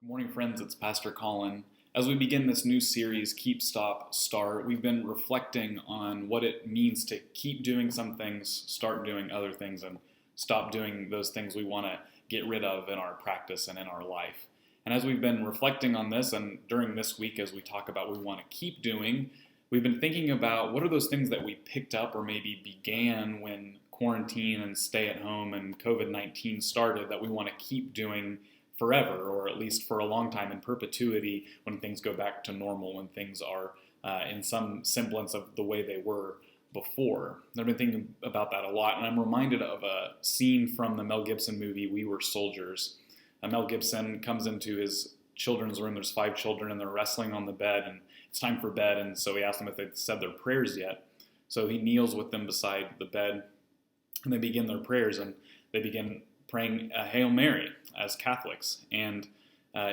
Good morning, friends. It's Pastor Colin. As we begin this new series, Keep, Stop, Start, we've been reflecting on what it means to keep doing some things, start doing other things, and stop doing those things we want to get rid of in our practice and in our life. And as we've been reflecting on this, and during this week, as we talk about what we want to keep doing, we've been thinking about what are those things that we picked up or maybe began when quarantine and stay at home and COVID-19 started that we want to keep doing forever, or at least for a long time in perpetuity when things go back to normal, when things are in some semblance of the way they were before. I've been thinking about that a lot, and I'm reminded of a scene from the Mel Gibson movie, We Were Soldiers. Mel Gibson comes into his children's room, there's 5 children, and they're wrestling on the bed, and it's time for bed, and so he asks them if they've said their prayers yet. So he kneels with them beside the bed, and they begin their prayers, and they begin praying a Hail Mary as Catholics. And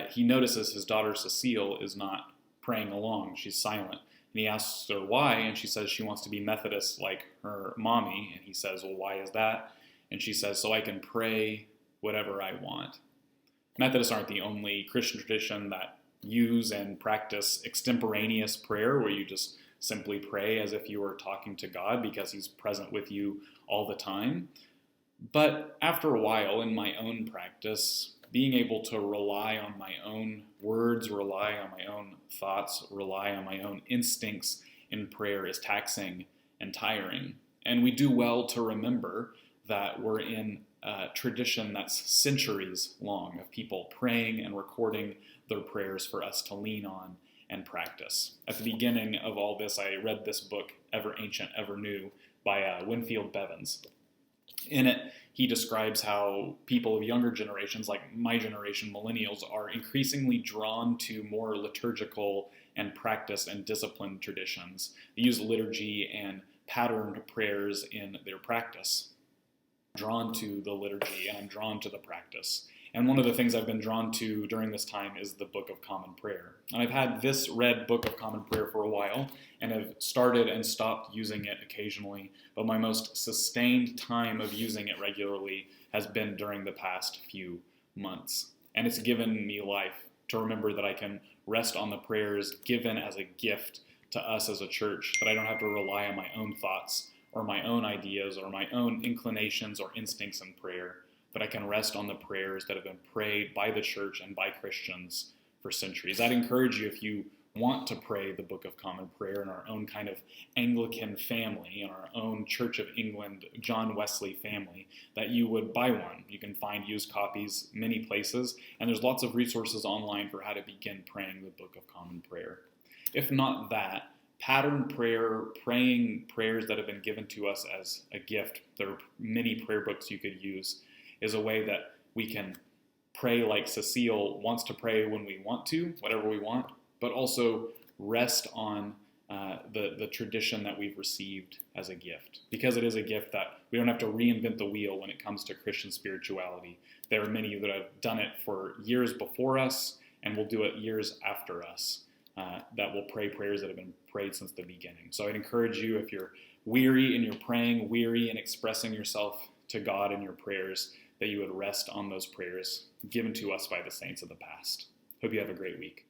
he notices his daughter Cecile is not praying along. She's silent. And he asks her why, and she says she wants to be Methodist like her mommy. And he says, well, why is that? And she says, so I can pray whatever I want. Methodists aren't the only Christian tradition that use and practice extemporaneous prayer, where you just simply pray as if you were talking to God because he's present with you all the time. But after a while in my own practice, being able to rely on my own words, rely on my own thoughts, rely on my own instincts in prayer is taxing and tiring. And we do well to remember that we're in a tradition that's centuries long of people praying and recording their prayers for us to lean on and practice. At the beginning of all this, I read this book, Ever Ancient, Ever New, by Winfield Bevins. In it, he describes how people of younger generations, like my generation, millennials, are increasingly drawn to more liturgical and practice and disciplined traditions. They use liturgy and patterned prayers in their practice. I'm drawn to the liturgy and I'm drawn to the practice. And one of the things I've been drawn to during this time is the Book of Common Prayer. And I've had this read Book of Common Prayer for a while and have started and stopped using it occasionally, but my most sustained time of using it regularly has been during the past few months. And it's given me life to remember that I can rest on the prayers given as a gift to us as a church, that I don't have to rely on my own thoughts or my own ideas or my own inclinations or instincts in prayer, but I can rest on the prayers that have been prayed by the church and by Christians for centuries. I'd encourage you, if you want to pray the Book of Common Prayer in our own kind of Anglican family, in our own Church of England, John Wesley family, that you would buy one. You can find used copies many places, and there's lots of resources online for how to begin praying the Book of Common Prayer. If not that, pattern prayer, praying prayers that have been given to us as a gift, there are many prayer books you could use, is a way that we can pray like Cecile wants to pray when we want to, whatever we want, but also rest on the tradition that we've received as a gift. Because it is a gift that we don't have to reinvent the wheel when it comes to Christian spirituality. There are many that have done it for years before us and will do it years after us, that will pray prayers that have been prayed since the beginning. So I'd encourage you, if you're weary in your praying, weary in expressing yourself to God in your prayers, that you would rest on those prayers given to us by the saints of the past. Hope you have a great week.